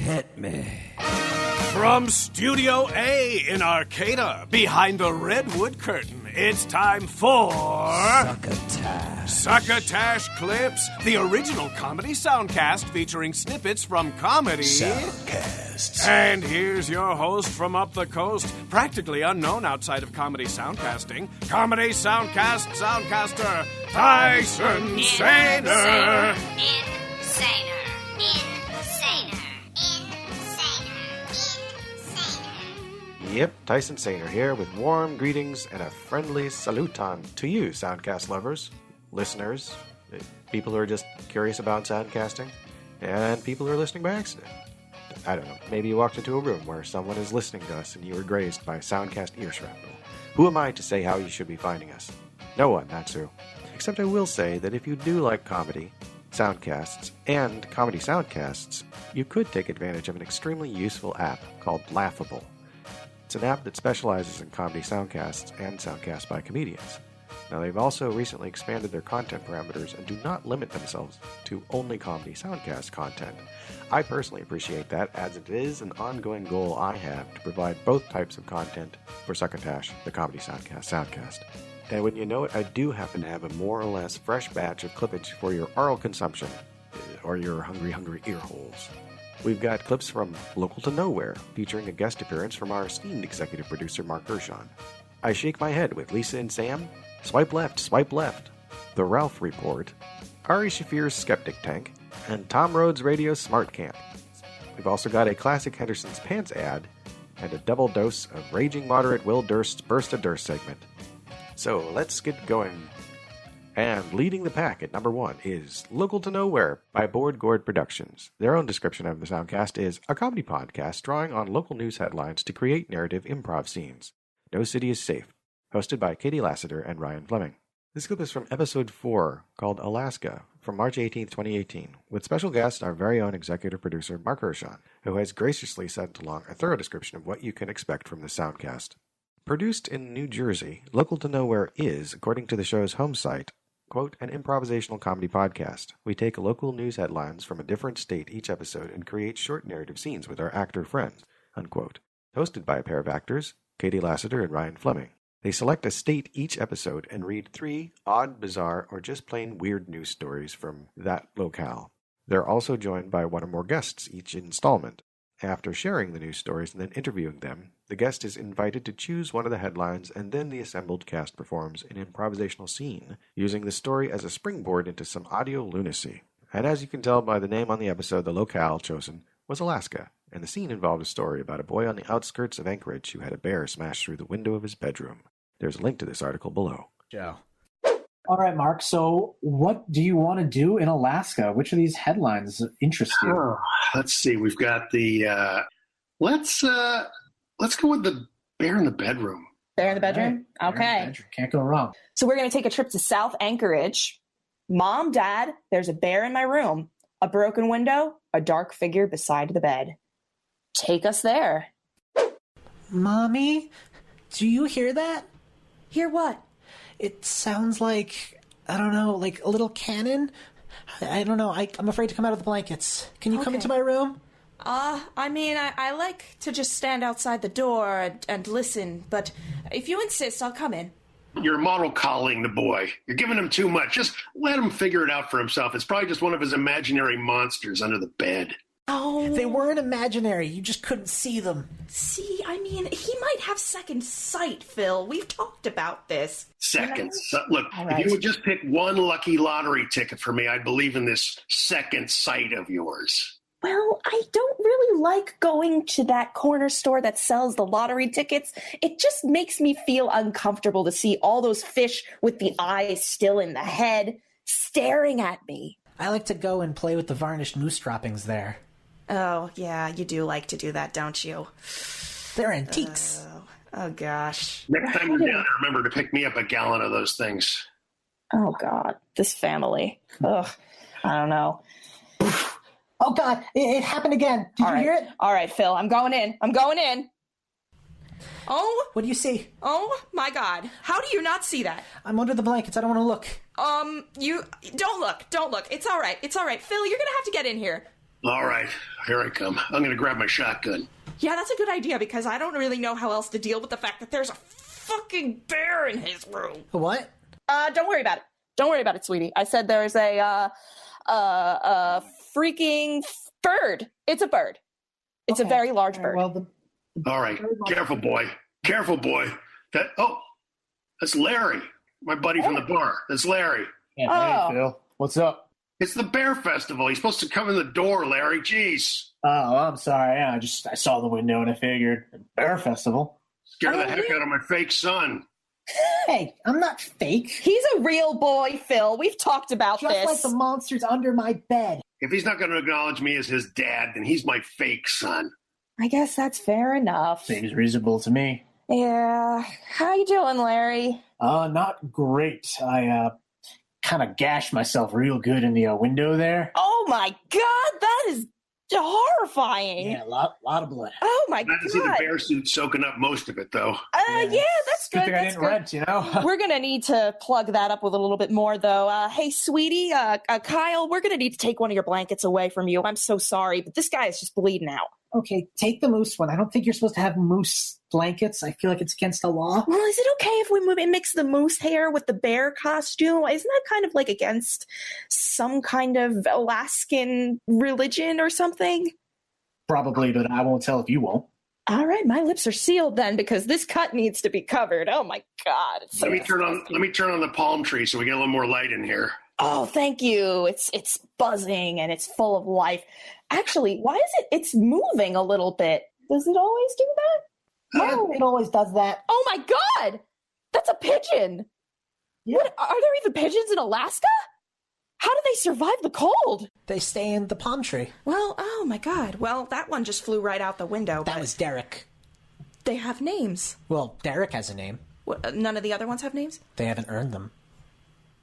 Hit me. From Studio A in Arcata, behind the redwood curtain, it's time for... Succotash. Succotash Clips, the original comedy soundcast featuring snippets from comedy... Soundcasts. And here's your host from up the coast, practically unknown outside of comedy soundcasting, comedy soundcast soundcaster, Tyson Saner. Yep, Tyson Saner here with warm greetings and a friendly saluton to you, Soundcast lovers, listeners, people who are just curious about soundcasting, and people who are listening by accident. I don't know, maybe you walked into a room where someone is listening to us and you were grazed by Soundcast earshrapnel. Who am I to say how you should be finding us? No one, that's true. Except I will say that if you do like comedy, soundcasts, and comedy soundcasts, you could take advantage of an extremely useful app called Laughable. It's an app that specializes in comedy soundcasts and soundcasts by comedians. Now, they've also recently expanded their content parameters and do not limit themselves to only comedy soundcast content. I personally appreciate that, as it is an ongoing goal I have to provide both types of content for Succotash, the comedy soundcast. And when you know it, I do happen to have a more or less fresh batch of clippage for your oral consumption, or your hungry ear holes. We've got clips from Local to Nowhere, featuring a guest appearance from our esteemed executive producer, Marc Hershon. I Shake My Head with Lisa and Sam, Swipe Left, The Ralph Report, Ari Shaffir's Skeptic Tank, and Tom Rhodes' Radio Smart Camp. We've also got a classic Henderson's Pants ad, and a double dose of Raging Moderate Will Durst's Burst of Durst segment. So let's get going. And leading the pack at number 1 is Local to Nowhere by Board Gourd Productions. Their own description of the Soundcast is a comedy podcast drawing on local news headlines to create narrative improv scenes. No City is Safe, hosted by Katie Lassiter and Ryan Fleming. This clip is from episode 4, called Alaska, from March 18, 2018, with special guest our very own executive producer Marc Hershon, who has graciously sent along a thorough description of what you can expect from the Soundcast. Produced in New Jersey, Local to Nowhere is, according to the show's home site, quote, an improvisational comedy podcast. We take local news headlines from a different state each episode and create short narrative scenes with our actor friends, unquote. Hosted by a pair of actors, Katie Lassiter and Ryan Fleming. They select a state each episode and read 3 odd, bizarre, or just plain weird news stories from that locale. They're also joined by one or more guests each installment. After sharing the news stories and then interviewing them, the guest is invited to choose one of the headlines, and then the assembled cast performs an improvisational scene, using the story as a springboard into some audio lunacy. And as you can tell by the name on the episode, the locale chosen was Alaska, and the scene involved a story about a boy on the outskirts of Anchorage who had a bear smash through the window of his bedroom. There's a link to this article below. Joe. All right, Marc. So what do you want to do in Alaska? Which of these headlines interest you? Oh, let's see. We've got the let's go with the bear in the bedroom. Bear in the bedroom? Right. Okay. Bear in the bedroom. Can't go wrong. So we're going to take a trip to South Anchorage. Mom, Dad, there's a bear in my room. A broken window, a dark figure beside the bed. Take us there. Mommy, do you hear that? Hear what? It sounds like, I don't know, like a little cannon. I don't know. I'm afraid to come out of the blankets. Can you come into my room? I mean, I like to just stand outside the door and listen, but if you insist, I'll come in. You're monocolling the boy. You're giving him too much. Just let him figure it out for himself. It's probably just one of his imaginary monsters under the bed. Oh. They weren't imaginary. You just couldn't see them. See, I mean, he might have second sight, Phil. We've talked about this. Second sight. Look, right. If you would just pick one lucky lottery ticket for me, I'd believe in this second sight of yours. Well, I don't really like going to that corner store that sells the lottery tickets. It just makes me feel uncomfortable to see all those fish with the eyes still in the head staring at me. I like to go and play with the varnished moose droppings there. Oh, yeah, you do like to do that, don't you? They're antiques. Oh gosh. Next time you're down there, remember to pick me up a gallon of those things. Oh, God, this family. Ugh, I don't know. Oh, God, it happened again. Did you hear it? All right, Phil, I'm going in. Oh? What do you see? Oh, my God. How do you not see that? I'm under the blankets. I don't want to look. You... Don't look. It's all right. Phil, you're going to have to get in here. All right, here I come. I'm going to grab my shotgun. Yeah, that's a good idea because I don't really know how else to deal with the fact that there's a fucking bear in his room. What? Don't worry about it. Don't worry about it, sweetie. I said there's a freaking bird. It's a bird. It's a very large bird. Well, All right, careful, boy. Careful, boy. That's Larry, my buddy from the bar. That's Larry. Hey, Phil. What's up? It's the Bear Festival. He's supposed to come in the door, Larry. Jeez. Oh, I'm sorry. Yeah, I saw the window and I figured Bear Festival. Scared the heck out of my fake son. Hey, I'm not fake. He's a real boy, Phil. We've talked about Just this. like the monsters under my bed. If he's not going to acknowledge me as his dad, then he's my fake son. I guess that's fair enough. Seems reasonable to me. Yeah. How you doing, Larry? Not great. I kind of gashed myself real good in the window there. Oh my God, that is horrifying. Yeah, a lot of blood. Oh my Glad to see the God. bear suit soaking up most of it, though. Yeah, that's Good good. thing I That's didn't good. rent, you know? We're going to need to plug that up with a little bit more, though. Hey, sweetie, Kyle, we're going to need to take one of your blankets away from you. I'm so sorry, but this guy is just bleeding out. Okay, take the moose one. I don't think you're supposed to have moose blankets. I feel like it's against the law. Well, is it okay if we mix the moose hair with the bear costume? Isn't that kind of like against some kind of Alaskan religion or something? Probably, but I won't tell if you won't. All right, my lips are sealed then because this cut needs to be covered. Oh my God. It's so Let me turn on the palm tree so we get a little more light in here. Oh, thank you. It's buzzing and it's full of life. Actually, why is it's moving a little bit? Does it always do that? Yeah, it always does that. Oh my God! That's a pigeon! Yeah. What, are there even pigeons in Alaska? How do they survive the cold? They stay in the palm tree. Well, oh my God. Well, that one just flew right out the window. That but was Derek. They have names. Well, Derek has a name. What, none of the other ones have names? They haven't earned them.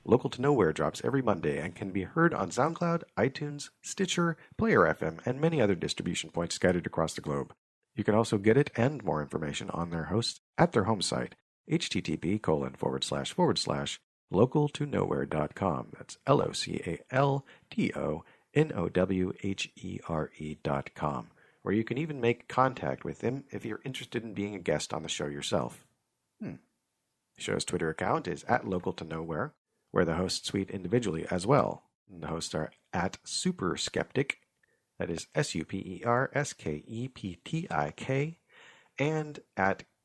Local to Nowhere drops every Monday and can be heard on SoundCloud, iTunes, Stitcher, Player FM, and many other distribution points scattered across the globe. You can also get it and more information on their hosts at their home site, http://localtonowhere.com. That's LOCALTONOWHERE.com, where you can even make contact with them if you're interested in being a guest on the show yourself. The show's Twitter account is @localtonowhere, where the hosts tweet individually as well. The hosts are @superskeptic, that is SUPERSKEPTIK, and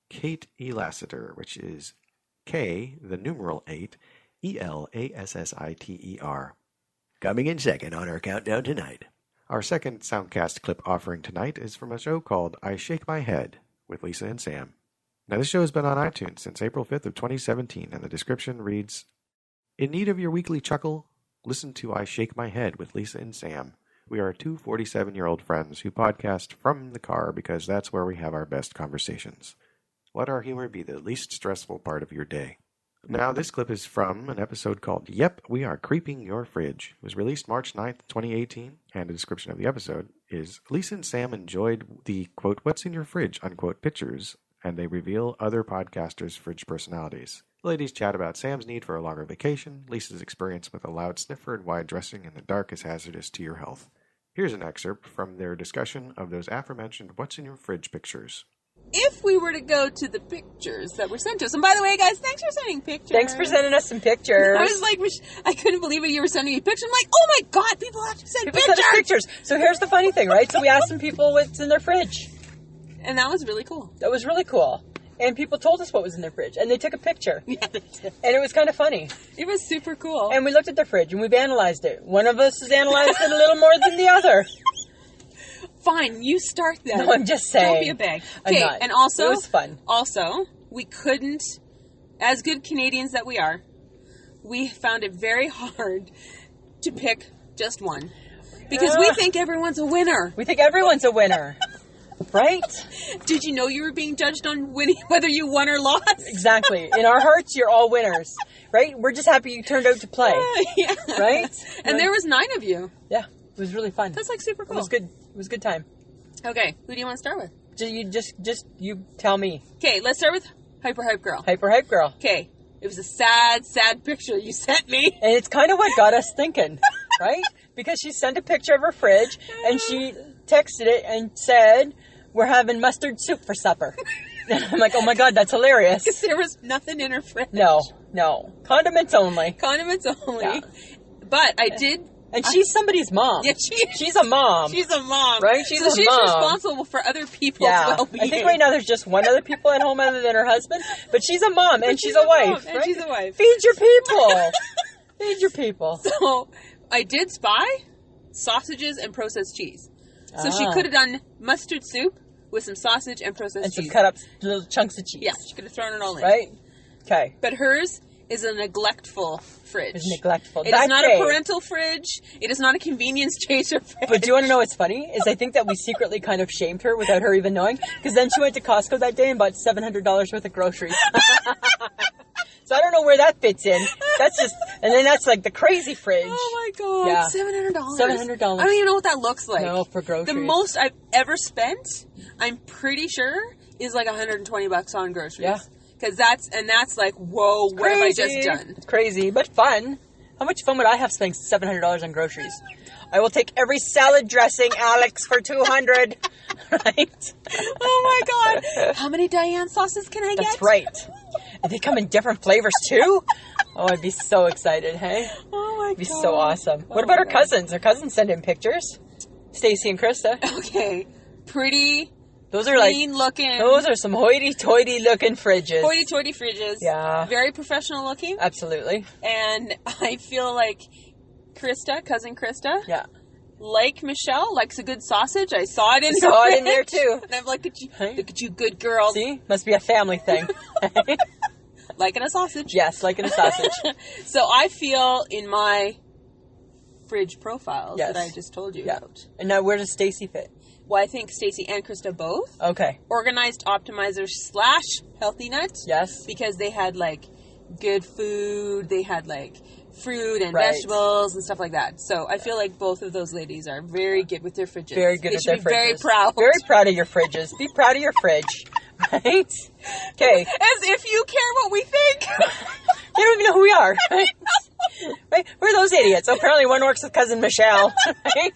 @Kate Elassiter, which is K, the numeral 8, ELASSITER. Coming in second on our countdown tonight. Our second Soundcast clip offering tonight is from a show called I Shake My Head with Lisa and Sam. Now, this show has been on iTunes since April 5th of 2017, and the description reads, "In need of your weekly chuckle? Listen to I Shake My Head with Lisa and Sam. We are two 47-year-old friends who podcast from the car because that's where we have our best conversations. Let our humor be the least stressful part of your day." Now, this clip is from an episode called Yep, We Are Creeping Your Fridge. It was released March 9th, 2018, and the description of the episode is, Lisa and Sam enjoyed the, quote, what's in your fridge, unquote, pictures, and they reveal other podcasters' fridge personalities. The ladies chat about Sam's need for a longer vacation, Lisa's experience with a loud sniffer, and why dressing in the dark is hazardous to your health. Here's an excerpt from their discussion of those aforementioned what's in your fridge pictures. If we were to go to the pictures that were sent to us, and by the way, guys, thanks for sending pictures. Thanks for sending us some pictures. I was like, I couldn't believe it. You were sending me pictures. I'm like, oh my God, people have to send pictures. Send us pictures. So here's the funny thing, right? So we asked some people what's in their fridge. And that was really cool. That was really cool. And people told us what was in their fridge. And they took a picture. Yeah, they did. And it was kind of funny. It was super cool. And we looked at their fridge and we've analyzed it. One of us has analyzed it a little more than the other. Fine, you start then. No, I'm just saying. Don't be a bag. Okay, and also, it was fun. Also, we couldn't, as good Canadians that we are, we found it very hard to pick just one. Because we think everyone's a winner. We think everyone's a winner. Right? Did you know you were being judged on winning, whether you won or lost? Exactly. In our hearts, you're all winners. Right? We're just happy you turned out to play. Yeah. Right? And there was 9 of you. Yeah. It was really fun. That's like super cool. It was good. It was a good time. Okay, who do you want to start with? You tell me. Okay, let's start with Hyper Hype Girl. Hyper Hype Girl. Okay, it was a sad, sad picture you sent me. And it's kind of what got us thinking, right? because she sent a picture of her fridge and she texted it and said, "We're having mustard soup for supper." And I'm like, oh my God, that's hilarious. Because there was nothing in her fridge. No. Condiments only. Condiments only. Yeah. But I did... And she's somebody's mom. Yeah, she's a mom. She's a mom. Right? She's she's responsible for other people's well-being. I think right now there's just one other people at home other than her husband. But she's a mom and she's a wife. And she's a wife. Feed your people. Feed your people. So I did spy sausages and processed cheese. So she could have done mustard soup with some sausage and processed cheese. And some cut up little chunks of cheese. Yeah, she could have thrown it all in. Right? Okay. But hers is a neglectful fridge. It's neglectful. It is not a parental fridge. It is not a convenience chaser fridge. But do you want to know what's funny? Is I think that we secretly kind of shamed her without her even knowing. Because then she went to Costco that day and bought $700 worth of groceries. So I don't know where that fits in. That's just, and then that's like the crazy fridge. Oh my God. Yeah. $700. $700. I don't even know what that looks like. No, for groceries. The most I've ever spent, I'm pretty sure, is like $120 on groceries. Yeah. Because that's like, whoa, what have I just done? Crazy, but fun. How much fun would I have spending $700 on groceries? I will take every salad dressing, Alex, for $200. Right? Oh my God. How many Diane sauces can I get? That's right. And they come in different flavors too? Oh, I'd be so excited, hey? Oh my God. It'd be so awesome. What about her cousins? Her cousins send in pictures. Stacy and Krista. Okay. Pretty... Those are clean looking. Those are some hoity-toity looking fridges. Hoity-toity fridges. Yeah. Very professional looking. Absolutely. And I feel like cousin Krista. Yeah. Like Michelle, likes a good sausage. I saw it in her saw fridge. it in there too. And I'm like, look at you good girls. See? Must be a family thing. Liking a sausage. Yes, liking a sausage. So I feel in my fridge profiles that I just told you about. And now where does Stacy fit? Well, I think Stacy and Krista both. Okay. Organized optimizers / healthy nut. Yes. Because they had like good food. They had like fruit and vegetables and stuff like that. So I feel like both of those ladies are very good with their fridges. Very good with their fridges. Very proud. Very proud of your fridges. Be proud of your fridge. Right? Okay. As if you care what we think. You don't even know who we are. Right? Right? We're those idiots. So apparently one works with cousin Michelle, right?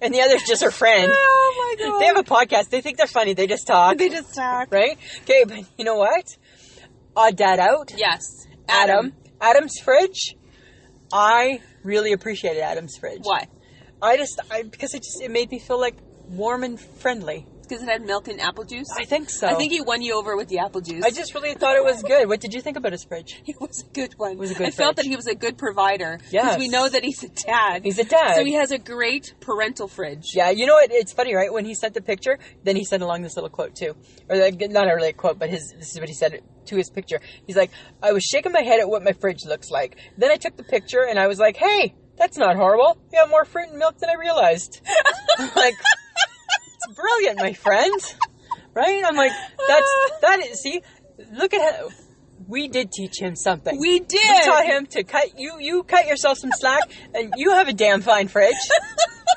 And the other's just her friend. Oh my God. They have a podcast. They think they're funny. They just talk. They just talk. Right? Okay, but you know what? Odd Dad out. Yes. Adam's fridge. I really appreciated Adam's fridge. Why? Because it made me feel like warm and friendly. Because it had milk and apple juice? I think so. I think he won you over with the apple juice. I just really thought it was good. What did you think about his fridge? It was a good one. It was a good I felt that he was a good provider. Yes. Because we know that he's a dad. He's a dad. So he has a great parental fridge. Yeah, you know what? It's funny, right? When he sent the picture, then he sent along this little quote too. Or not really a quote, but this is what he said to his picture. He's like, I was shaking my head at what my fridge looks like. Then I took the picture and I was like, hey, that's not horrible. You have more fruit and milk than I realized. Like, it's brilliant, my friend. Right? I'm like, see, look at how, we did teach him something. We did. We taught him to you cut yourself some slack, and you have a damn fine fridge.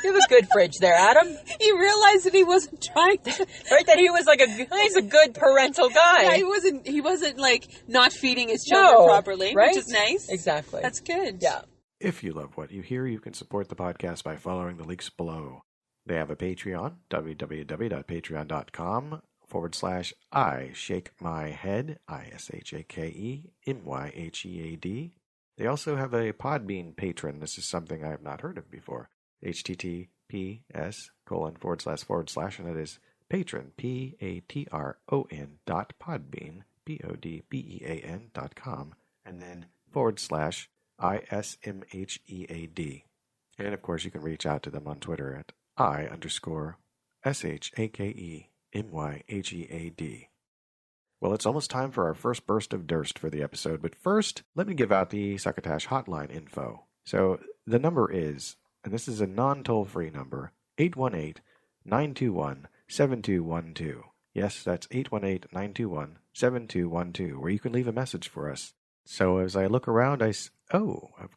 You have a good fridge there, Adam. He realized that he wasn't trying to. Right? That he was like he's a good parental guy. Yeah, he wasn't like not feeding his children properly, right? Which is nice. Exactly. That's good. Yeah. If you love what you hear, you can support the podcast by following the links below. They have a Patreon, www.patreon.com/I Shake My Head, ISHAKEMYHEAD. They also have a Podbean patron. This is something I have not heard of before. https:// and it is patron, patron.podbean.com, and then /ISMHEAD. And of course, you can reach out to them on Twitter at I_SHAKEMYHEAD. Well, it's almost time for our first burst of Durst for the episode, but first, let me give out the Succotash hotline info. So, the number is, and this is a non-toll-free number, 818-921-7212. Yes, that's 818-921-7212, where you can leave a message for us. So as I look around, I've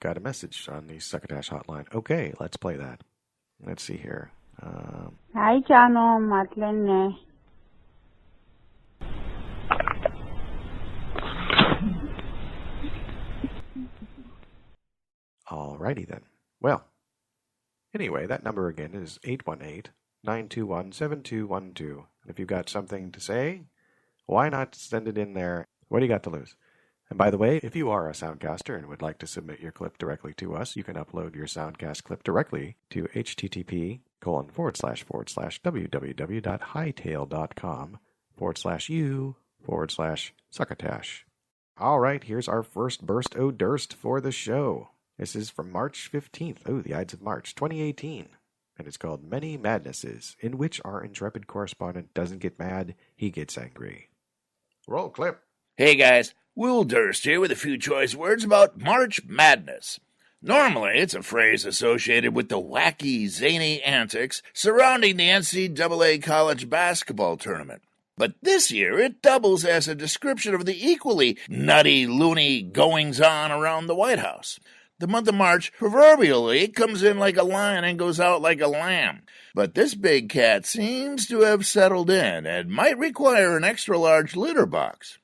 got a message on the Succotash hotline. Okay, let's play that. Let's see here. Hi, Jano, Madeleine. Alrighty then. Well, Anyway, that number again is 818-921-7212. And if you've got something to say, why not send it in there? What do you got to lose? And by the way, if you are a Soundcaster and would like to submit your clip directly to us, you can upload your Soundcast clip directly to http://www.hightail.com/u/Succotash. All right, here's our first burst o' durst for the show. This is from March 15th. Oh, the Ides of March, 2018. And it's called Many Madnesses, in which our intrepid correspondent doesn't get mad, he gets angry. Roll clip. Hey guys, Will Durst here with a few choice words about March Madness. Normally, it's a phrase associated with the wacky, zany antics surrounding the NCAA college basketball tournament. But this year, it doubles as a description of the equally nutty, loony goings-on around the White House. The month of March proverbially comes in like a lion and goes out like a lamb. But this big cat seems to have settled in and might require an extra-large litter box.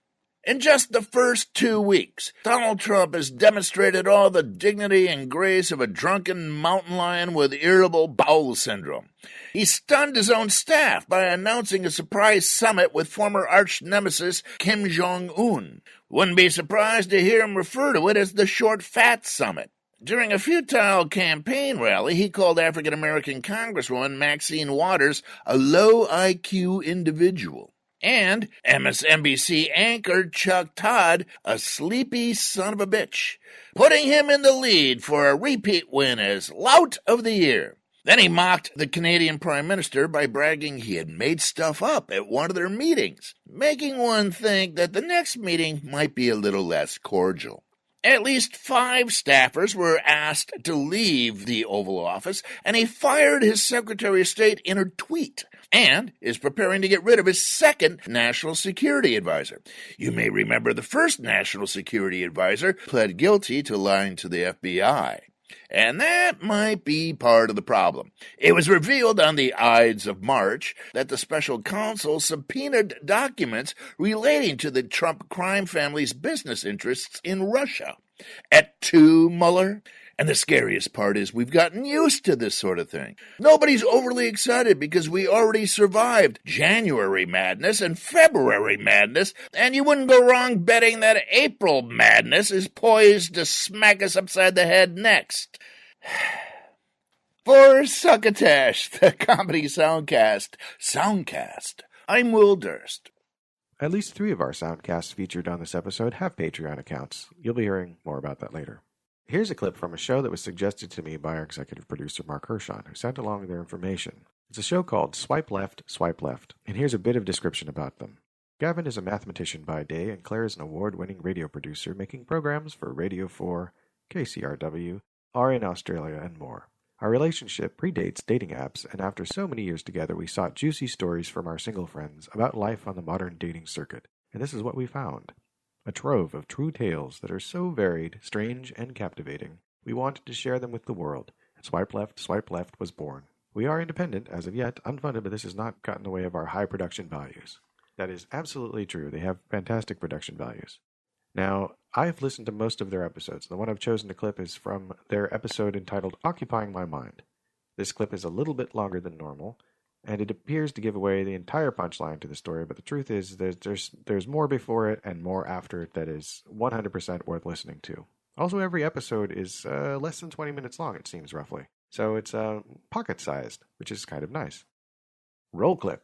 In just the first 2 weeks, Donald Trump has demonstrated all the dignity and grace of a drunken mountain lion with irritable bowel syndrome. He stunned his own staff by announcing a surprise summit with former arch-nemesis Kim Jong-un. Wouldn't be surprised to hear him refer to it as the Short Fat Summit. During a futile campaign rally, he called African-American Congresswoman Maxine Waters a low-IQ individual. And MSNBC anchor Chuck Todd, a sleepy son of a bitch, putting him in the lead for a repeat win as Lout of the Year. Then he mocked the Canadian Prime Minister by bragging he had made stuff up at one of their meetings, making one think that the next meeting might be a little less cordial. At least 5 staffers were asked to leave the Oval Office, and he fired his Secretary of State in a tweet, and is preparing to get rid of his second National Security Advisor. You may remember the first National Security Advisor pled guilty to lying to the FBI. And that might be part of the problem. It was revealed on the Ides of March that the special counsel subpoenaed documents relating to the Trump crime family's business interests in Russia. Et tu, Mueller? And the scariest part is we've gotten used to this sort of thing. Nobody's overly excited because we already survived January madness and February madness, and you wouldn't go wrong betting that April madness is poised to smack us upside the head next. For Succotash, the comedy soundcast, Soundcast, I'm Will Durst. At least 3 of our soundcasts featured on this episode have Patreon accounts. You'll be hearing more about that later. Here's a clip from a show that was suggested to me by our executive producer, Marc, who sent along their information. It's a show called Swipe Left, and here's a bit of description about them. Gavin is a mathematician by day, and Claire is an award-winning radio producer making programs for Radio 4, KCRW, RN Australia, and more. Our relationship predates dating apps, and after so many years together, we sought juicy stories from our single friends about life on the modern dating circuit, and this is what we found. A trove of true tales that are so varied, strange, and captivating, we wanted to share them with the world, and Swipe Left was born. We are independent, as of yet, unfunded, but this has not gotten in the way of our high production values. That is absolutely true. They have fantastic production values. Now, I've listened to most of their episodes. The one I've chosen to clip is from their episode entitled Occupying My Mind. This clip is a little bit longer than normal, and it appears to give away the entire punchline to the story, but the truth is there's more before it and more after it that is 100% worth listening to. Also, every episode is less than 20 minutes long, it seems, roughly. So it's pocket-sized, which is kind of nice. Roll clip.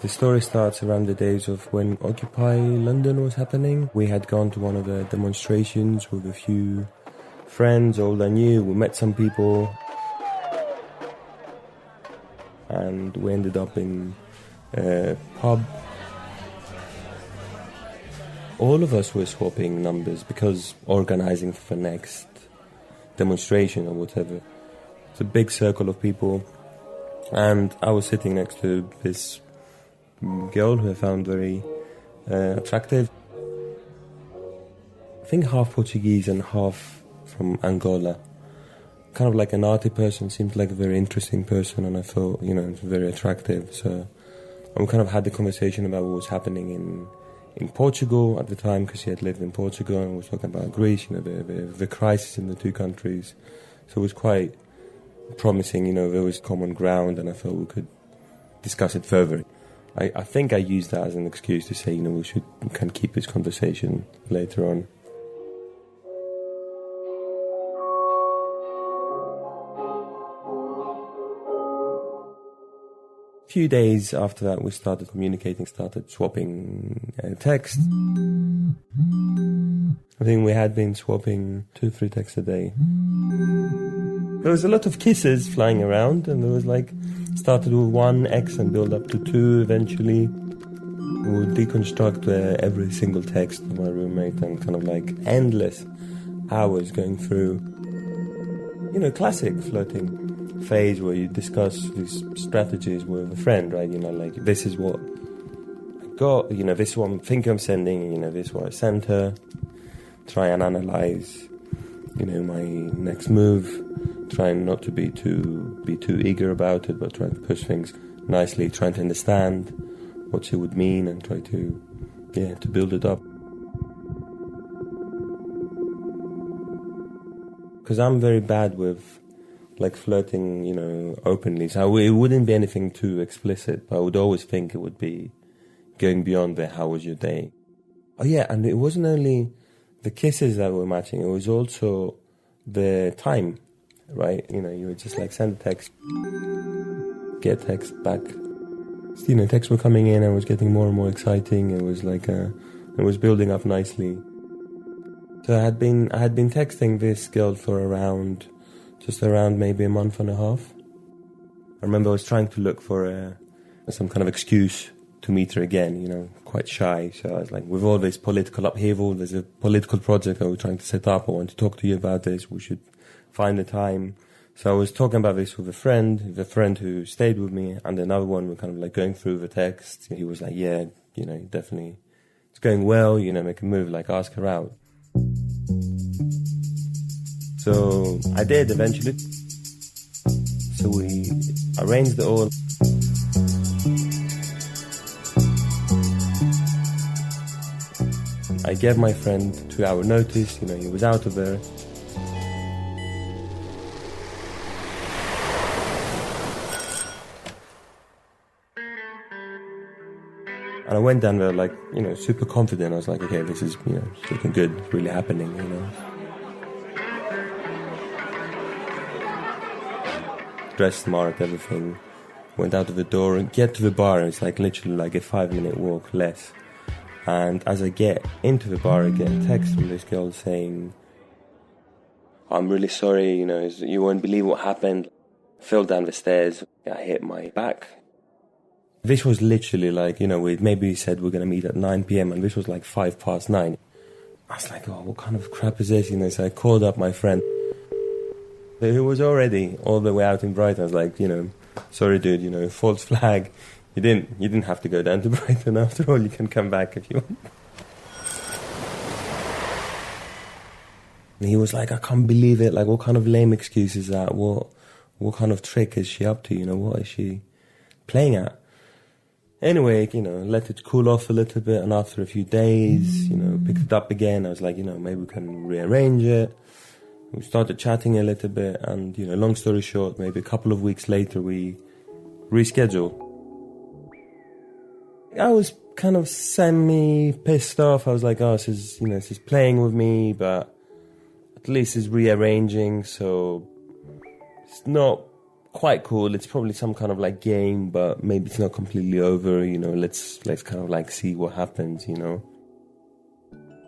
The story starts around the days of when Occupy London was happening. We had gone to one of the demonstrations with a few friends, old and new. We met some people, and we ended up in a pub. All of us were swapping numbers because organizing for the next demonstration or whatever. It's a big circle of people, and I was sitting next to this girl who I found very attractive. I think half Portuguese and half from Angola. Kind of like an arty person, seemed like a very interesting person, and I thought, very attractive. So we kind of had the conversation about what was happening in Portugal at the time, because she had lived in Portugal, and we was talking about Greece, the crisis in the two countries, So it was quite promising, you know, there was common ground, and I thought we could discuss it further. I think I used that as an excuse to say, you know, we can keep this conversation later on. A few days after that, we started communicating, started swapping text. I think we had been swapping 2-3 texts a day. There was a lot of kisses flying around, and there was like, started with 1 X and build up to 2 eventually. We would deconstruct every single text of my roommate, and kind of like endless hours going through, you know, classic flirting phase where you discuss these strategies with a friend, right? You know, like, this is what I got, you know, this is what I'm thinking of sending, you know, this is what I sent her. Try and analyze, you know, my next move. Trying not to be too eager about it, but trying to push things nicely, trying to understand what she would mean and try to build it up. Because I'm very bad with, like, flirting, you know, openly. So it wouldn't be anything too explicit, but I would always think it would be going beyond the how was your day. Oh yeah, and it wasn't only the kisses that were matching, it was also the time, right? You know, you would just like send a text, get text back. You know, texts were coming in and it was getting more and more exciting. It was like, it was building up nicely. So I had been texting this girl for just around maybe a month and a half. I remember I was trying to look for some kind of excuse to meet her again, you know, quite shy. So I was like, with all this political upheaval, there's a political project that we're trying to set up. I want to talk to you about this. We should find the time. So I was talking about this with a friend who stayed with me, and another one, we're kind of like going through the text. He was like, yeah, you know, definitely, it's going well, you know, make a move, like ask her out. So I did eventually. So we arranged it all. I gave my friend 2-hour notice, you know, he was out of there. And I went down there like, you know, super confident. I was like, okay, this is, you know, looking good, really happening, you know. Dressed smart, everything. Went out of the door and get to the bar, and it's like literally like a 5-minute walk less. And as I get into the bar, I get a text from this girl saying, I'm really sorry, you know, you won't believe what happened. I fell down the stairs, I hit my back. This was literally like, you know, we said we're going to meet at 9 p.m. and this was like 9:05. I was like, oh, what kind of crap is this? You know, so I called up my friend. He was already all the way out in Brighton. I was like, you know, sorry, dude, you know, false flag. You didn't have to go down to Brighton. After all, you can come back if you want. And he was like, I can't believe it. Like, what kind of lame excuse is that? What kind of trick is she up to? You know, what is she playing at? Anyway, you know, let it cool off a little bit. And after a few days, you know, picked it up again. I was like, you know, maybe we can rearrange it. We started chatting a little bit. And, you know, long story short, maybe a couple of weeks later, we rescheduled. I was kind of semi-pissed off. I was like, oh, she's playing with me, but at least it's rearranging, so it's not quite cool. It's probably some kind of like game, but maybe it's not completely over, you know, let's kind of like see what happens, you know.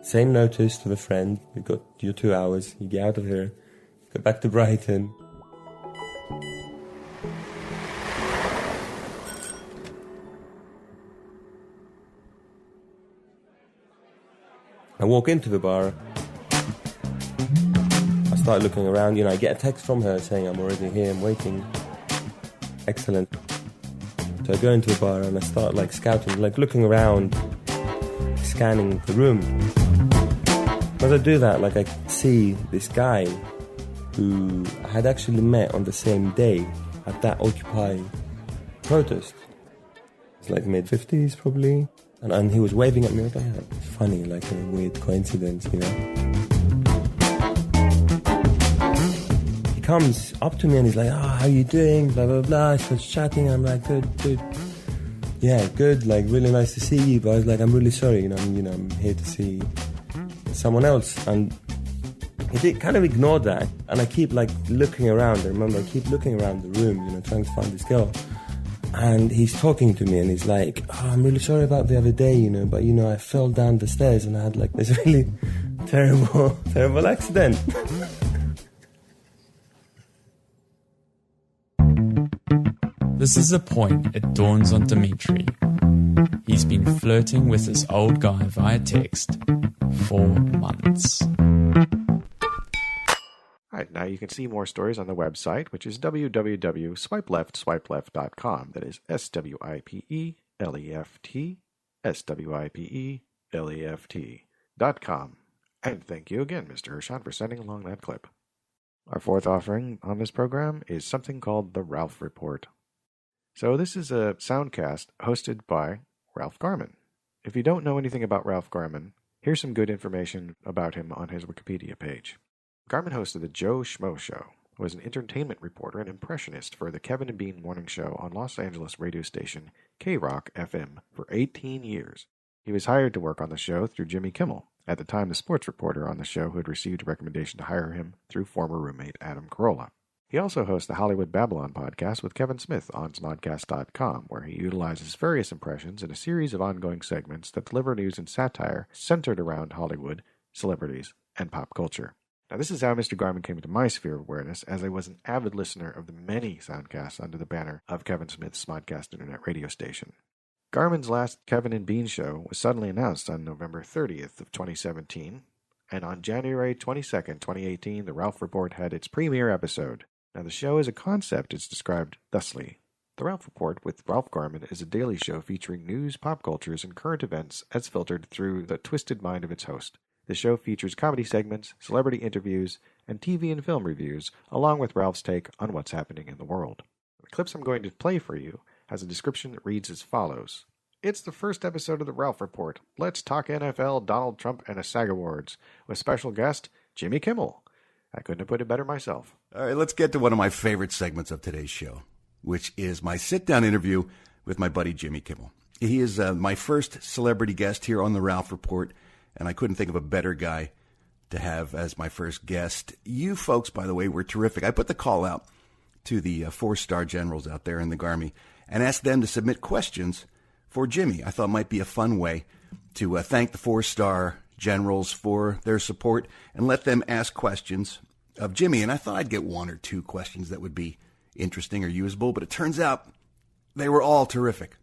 Same notice to the friend, you got your 2 hours, you get out of here, go back to Brighton. I walk into the bar, I start looking around, you know, I get a text from her saying I'm already here, I'm waiting. Excellent. So I go into the bar and I start like scouting, like looking around, scanning the room. As I do that, like I see this guy who I had actually met on the same day at that Occupy protest. It's like mid-50s probably. And he was waving at me. I was like, yeah, it's funny, like a weird coincidence, you know. He comes up to me and he's like, how you doing? Blah, blah, blah. He starts chatting. I'm like, good. Yeah, good. Like, really nice to see you. But I was like, I'm really sorry. I'm here to see someone else. And he did kind of ignore that. And I keep, like, looking around. I remember I keep looking around the room, trying to find this girl. And he's talking to me and he's like, I'm really sorry about the other day, but, I fell down the stairs and I had, like, this really terrible accident. This is the point it dawns on Dimitri. He's been flirting with this old guy via text for months. All right, now you can see more stories on the website, which is www.swipeleft.com. That is SWIPELEFT.com. And thank you again, Mr. Hershon, for sending along that clip. Our fourth offering on this program is something called the Ralph Report. So this is a soundcast hosted by Ralph Garman. If you don't know anything about Ralph Garman, here's some good information about him on his Wikipedia page. Garman hosted the Joe Schmo Show, was an entertainment reporter and impressionist for the Kevin and Bean morning show on Los Angeles radio station K-Rock FM for 18 years. He was hired to work on the show through Jimmy Kimmel, at the time the sports reporter on the show who had received a recommendation to hire him through former roommate Adam Carolla. He also hosts the Hollywood Babylon podcast with Kevin Smith on soundcast.com, where he utilizes various impressions in a series of ongoing segments that deliver news and satire centered around Hollywood, celebrities, and pop culture. Now, this is how Mr. Garman came into my sphere of awareness, as I was an avid listener of the many soundcasts under the banner of Kevin Smith's Smodcast internet radio station. Garman's last Kevin and Bean show was suddenly announced on November 30th of 2017, and on January 22nd, 2018, the Ralph Report had its premiere episode. Now, the show as a concept is described thusly. The Ralph Report with Ralph Garman is a daily show featuring news, pop cultures, and current events as filtered through the twisted mind of its host. The show features comedy segments, celebrity interviews, and TV and film reviews, along with Ralph's take on what's happening in the world. The clips I'm going to play for you has a description that reads as follows. It's the first episode of the Ralph Report. Let's talk NFL, Donald Trump, and a SAG Awards, with special guest Jimmy Kimmel. I couldn't have put it better myself. All right, let's get to one of my favorite segments of today's show, which is my sit-down interview with my buddy Jimmy Kimmel. He is my first celebrity guest here on the Ralph Report, and I couldn't think of a better guy to have as my first guest. You folks, by the way, were terrific. I put the call out to the 4-star generals out there in the Army and asked them to submit questions for Jimmy. I thought it might be a fun way to thank the 4-star generals for their support and let them ask questions of Jimmy. And I thought I'd get one or two questions that would be interesting or usable, but it turns out they were all terrific.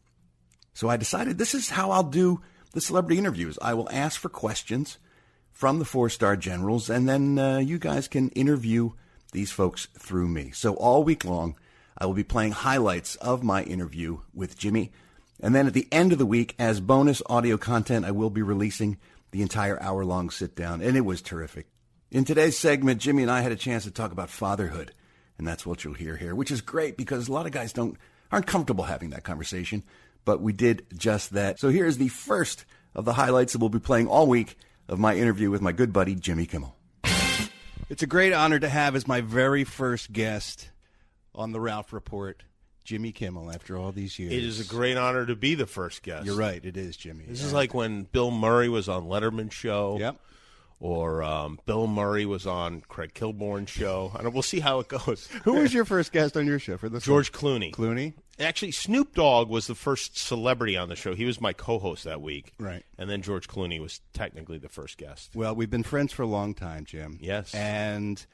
So I decided this is how I'll do the celebrity interviews. I will ask for questions from the 4-star generals, and then you guys can interview these folks through me. So all week long, I will be playing highlights of my interview with Jimmy. And then at the end of the week, as bonus audio content, I will be releasing the entire hour-long sit-down, and it was terrific. In today's segment, Jimmy and I had a chance to talk about fatherhood, and that's what you'll hear here, which is great because a lot of guys aren't comfortable having that conversation, but we did just that. So here's the first of the highlights that we'll be playing all week of my interview with my good buddy, Jimmy Kimmel. It's a great honor to have as my very first guest on the Ralph Report, Jimmy Kimmel, after all these years. It is a great honor to be the first guest. You're right, it is, Jimmy. This is like when Bill Murray was on Letterman's show. Yep. Or Bill Murray was on Craig Kilborn's show. And we'll see how it goes. Who was your first guest on your show for this George one? Clooney. Clooney? Actually, Snoop Dogg was the first celebrity on the show. He was my co-host that week. Right. And then George Clooney was technically the first guest. Well, we've been friends for a long time, Jim. Yes. And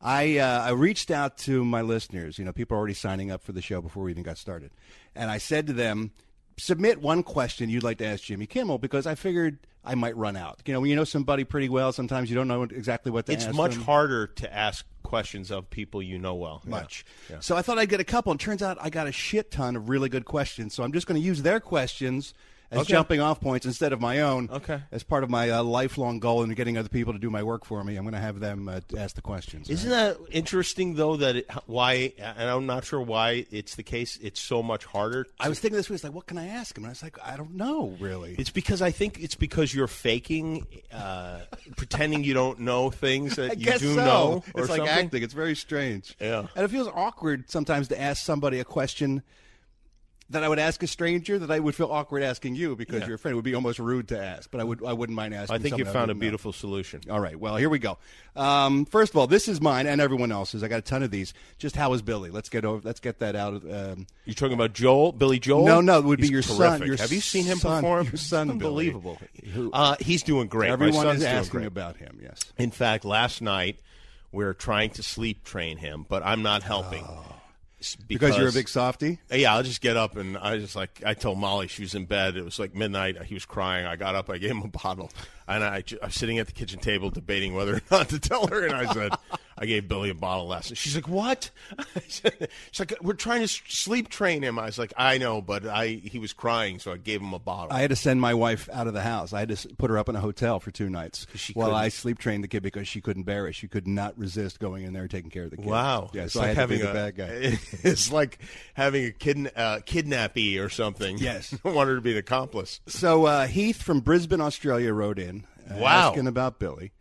I reached out to my listeners. You know, people are already signing up for the show before we even got started. And I said to them, submit one question you'd like to ask Jimmy Kimmel, because I figured I might run out. You know, when you know somebody pretty well, sometimes you don't know exactly what to ask them. It's much harder to ask questions of people you know well. Much. Yeah. So I thought I'd get a couple, and it turns out I got a shit ton of really good questions. So I'm just going to use their questions as jumping off points instead of my own. Okay. As part of my lifelong goal into getting other people to do my work for me, I'm going to have them ask the questions. Isn't that interesting, though, that why, and I'm not sure why it's the case, it's so much harder? I was thinking this week, like, what can I ask him? And I was like, I don't know, really. It's because I think it's because you're faking, pretending you don't know things that you do know. Or it's like something. acting. It's very strange. Yeah. And it feels awkward sometimes to ask somebody a question that I would ask a stranger that I would feel awkward asking you because you're a friend. It would be almost rude to ask, but I wouldn't mind asking. I think you someone found a didn't beautiful solution. All right, well, here we go. First of all, this is mine and everyone else's. I got a ton of these. Just how is Billy? Let's get that out. You're talking about Billy Joel? No, it would be He's your terrific. son. Have you seen him son, perform? Your son, Unbelievable. Billy. He's doing great. Everyone My son's is doing asking great. about him. Yes. In fact, last night we're trying to sleep train him, but I'm not helping. Because you're a big softie? Yeah, I'll just get up and I told Molly, she was in bed. It was like midnight. He was crying. I got up. I gave him a bottle. And I was sitting at the kitchen table debating whether or not to tell her. And I said, I gave Billy a bottle last night. She's like, what? She's like, we're trying to sleep train him. I was like, I know, but he was crying, so I gave him a bottle. I had to send my wife out of the house. I had to put her up in a hotel for 2 nights while I sleep trained the kid because she couldn't bear it. She could not resist going in there and taking care of the kid. Wow. Yeah, it's so like I had having to be the bad guy. It's like having a kidnappee or something. Yes. I want her to be the accomplice. So Heath from Brisbane, Australia wrote in asking about Billy.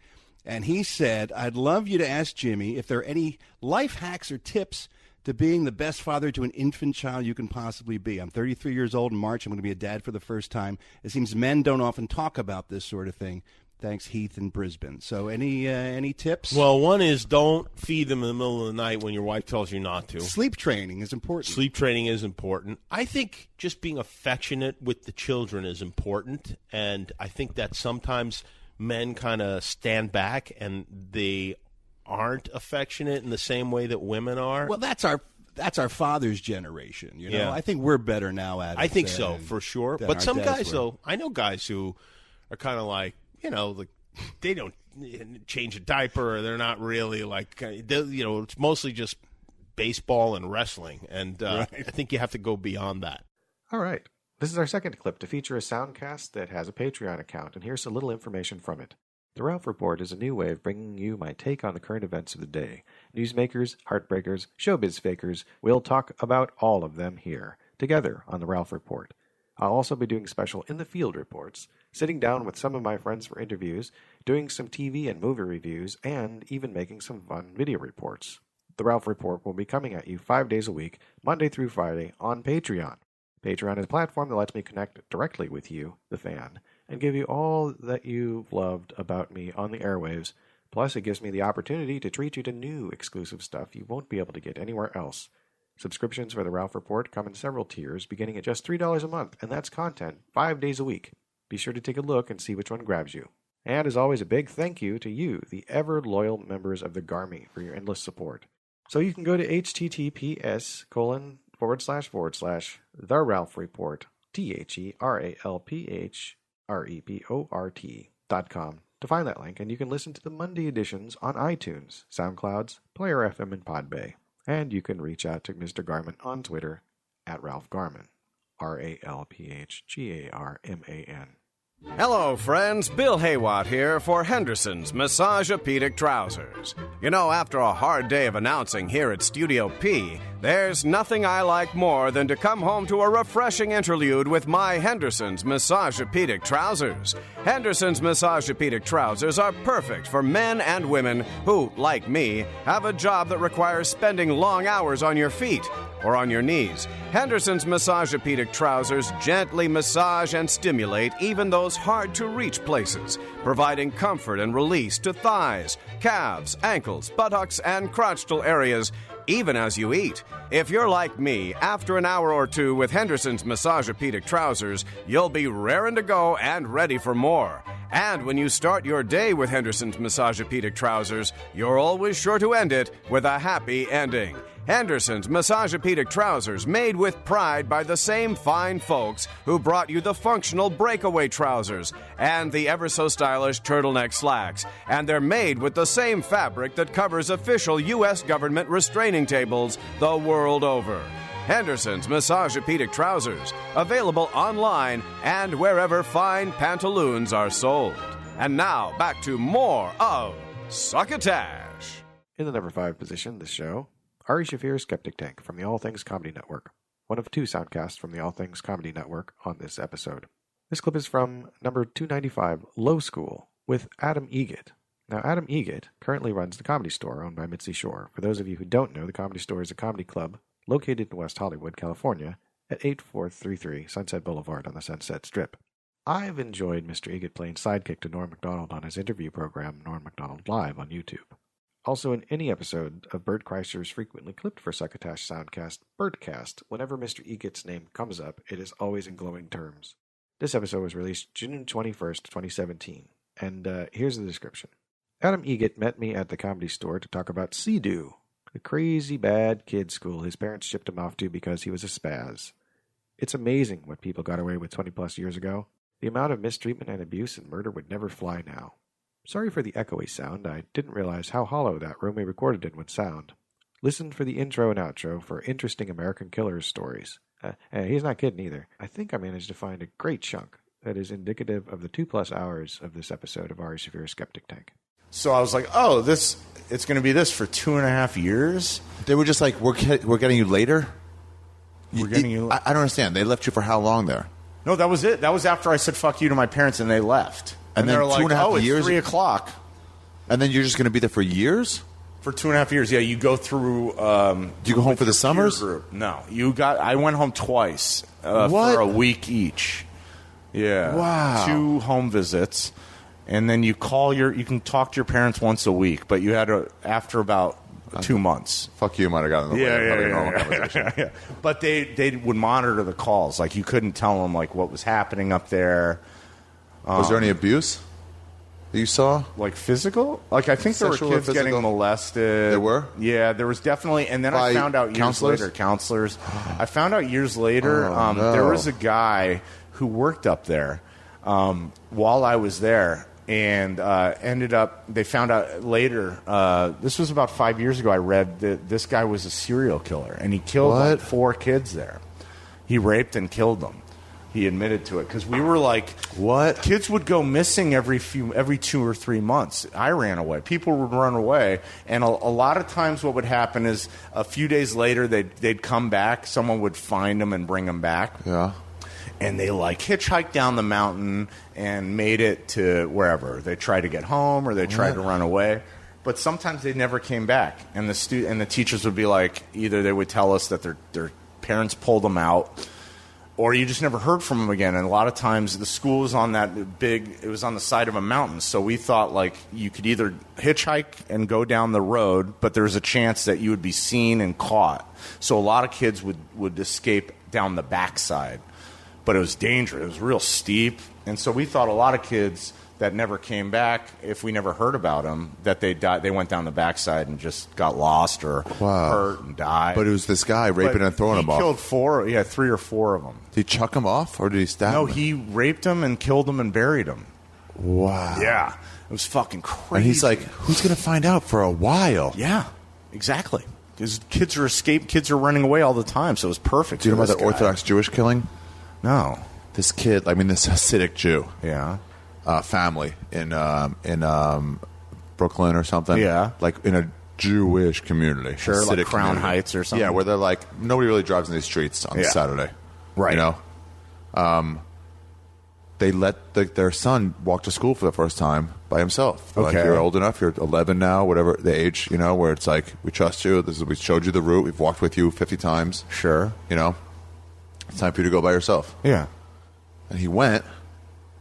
And he said, I'd love you to ask Jimmy if there are any life hacks or tips to being the best father to an infant child you can possibly be. I'm 33 years old in March. I'm going to be a dad for the first time. It seems men don't often talk about this sort of thing. Thanks, Heath in Brisbane. So any tips? Well, one is don't feed them in the middle of the night when your wife tells you not to. Sleep training is important. Sleep training is important. I think just being affectionate with the children is important, and I think that sometimes men kind of stand back and they aren't affectionate in the same way that women are. Well, that's our father's generation. You know, Yeah. I think we're better now at it. I think so, for sure. than But our some dads guys, were. though, I know guys who are kind of like, they don't change a diaper, or they're not really like, it's mostly just baseball and wrestling. And Right. I think you have to go beyond that. All right. This is our second clip to feature a Soundcast that has a Patreon account, and here's a little information from it. The Ralph Report is a new way of bringing you my take on the current events of the day. Newsmakers, heartbreakers, showbiz fakers, we'll talk about all of them here, together on the Ralph Report. I'll also be doing special In the Field reports, sitting down with some of my friends for interviews, doing some TV and movie reviews, and even making some fun video reports. The Ralph Report will be coming at you 5 days a week, Monday through Friday, on Patreon. Patreon is a platform that lets me connect directly with you, the fan, and give you all that you've loved about me on the airwaves. Plus, it gives me the opportunity to treat you to new exclusive stuff you won't be able to get anywhere else. Subscriptions for the Ralph Report come in several tiers, beginning at just $3 a month, and that's content 5 days a week. Be sure to take a look and see which one grabs you. And as always, a big thank you to you, the ever-loyal members of the Garmy, for your endless support. So you can go to https://theralphreport, TheRalphReport.com to find that link, and you can listen to the Monday editions on iTunes, SoundClouds, Player FM, and Podbay. And you can reach out to Mr. Garman on Twitter at Ralph Garman, RalphGarman. Hello, friends. Bill Haywatt here for Henderson's Massagepedic Trousers. You know, after a hard day of announcing here at Studio P, there's nothing I like more than to come home to a refreshing interlude with my Henderson's Massagepedic Trousers. Henderson's Massagepedic Trousers are perfect for men and women who, like me, have a job that requires spending long hours on your feet or on your knees. Henderson's Massagepedic Trousers gently massage and stimulate even those hard-to-reach places, providing comfort and release to thighs, calves, ankles, buttocks, and crotchal areas, even as you eat. If you're like me, after an hour or two with Henderson's Massagepedic Trousers, you'll be raring to go and ready for more. And when you start your day with Henderson's Massagepedic Trousers, you're always sure to end it with a happy ending. Henderson's Massagepedic Trousers, made with pride by the same fine folks who brought you the functional breakaway trousers and the ever-so-stylish turtleneck slacks. And they're made with the same fabric that covers official U.S. government restraining tables the world over. Henderson's Massagepedic Trousers, available online and wherever fine pantaloons are sold. And now, back to more of Succotash. In the number 5 position this show, Ari Shaffir's Skeptic Tank from the All Things Comedy Network. One of 2 soundcasts from the All Things Comedy Network on this episode. This clip is from number 295, Low School, with Adam Egit. Now, Adam Egit currently runs the Comedy Store, owned by Mitzi Shore. For those of you who don't know, the Comedy Store is a comedy club located in West Hollywood, California, at 8433 Sunset Boulevard on the Sunset Strip. I've enjoyed Mr. Egit playing sidekick to Norm Macdonald on his interview program, Norm Macdonald Live, on YouTube. Also, in any episode of Bert Kreischer's frequently clipped for Succotash Soundcast, Bertcast, whenever Mr. Egit's name comes up, it is always in glowing terms. This episode was released June 21st, 2017, and here's the description. Adam Egit met me at the Comedy Store to talk about Sea-Doo, the crazy bad kid school his parents shipped him off to because he was a spaz. It's amazing what people got away with 20-plus years ago. The amount of mistreatment and abuse and murder would never fly now. Sorry for the echoey sound. I didn't realize how hollow that room we recorded in would sound. Listen for the intro and outro for interesting American killers stories. He's not kidding either. I think I managed to find a great chunk that is indicative of the 2+ hours of this episode of Ari Shaffir's Skeptic Tank. So I was like, oh, it's going to be this for 2.5 years? They were just like, we're getting you later? We're getting you I don't understand. They left you for how long there? No, that was it. That was after I said fuck you to my parents and they left. And then they were like, 2.5 years? It's 3 o'clock. And then you're just going to be there for years? For 2.5 years, yeah. You go through... Do you go home for the summers? Group. No. I went home twice What? for a week each. Yeah. Wow. 2 home visits. And then you can talk to your parents once a week, but you had to, after about 2 months. Fuck you might have gotten in the way of having a normal conversation. Yeah. But they would monitor the calls. Like, you couldn't tell them, like, what was happening up there. Was there any abuse that you saw? Like physical? Like, I think Sexual there were kids getting molested. There were? Yeah, there was definitely. And then I found out years later, counselors. I found out years later, no. there was a guy who worked up there while I was there. And they found out later, this was about 5 years ago, I read that this guy was a serial killer. And he killed like 4 kids there. He raped and killed them. He admitted to it because we were like, what? Kids would go missing every 2 or 3 months. I ran away. People would run away, and a lot of times, what would happen is a few days later they'd come back. Someone would find them and bring them back. Yeah. And they like hitchhiked down the mountain and made it to wherever they tried to get home or they tried to run away. But sometimes they never came back, and the teachers would be like, either they would tell us that their parents pulled them out. Or you just never heard from them again. And a lot of times the school was on it was on the side of a mountain. So we thought like you could either hitchhike and go down the road, but there was a chance that you would be seen and caught. So a lot of kids would escape down the backside. But it was dangerous. It was real steep. And so we thought a lot of kids that never came back, if we never heard about them, that they died. They went down the backside and just got lost or hurt and died. But it was this guy raping and throwing them off. He killed 3 or 4 of them. Did he chuck them off or did he stab them? No, he raped them and killed them and buried them. Wow. Yeah. It was fucking crazy. And he's like, who's going to find out for a while? Yeah, exactly. Because kids are running away all the time, so it was perfect. Do you know about the Orthodox Jewish killing? No. This kid, this Hasidic Jew. Yeah. Family in Brooklyn or something. Yeah. Like in a Jewish community. Sure, Hasidic like Crown community. Heights or something. Yeah, where they're like, nobody really drives in these streets on Saturday. Right. You know? They let their son walk to school for the first time by himself. They're like, you're old enough, you're 11 now, whatever the age, where it's like, we trust you, we showed you the route, we've walked with you 50 times. Sure. It's time for you to go by yourself. Yeah. And he went,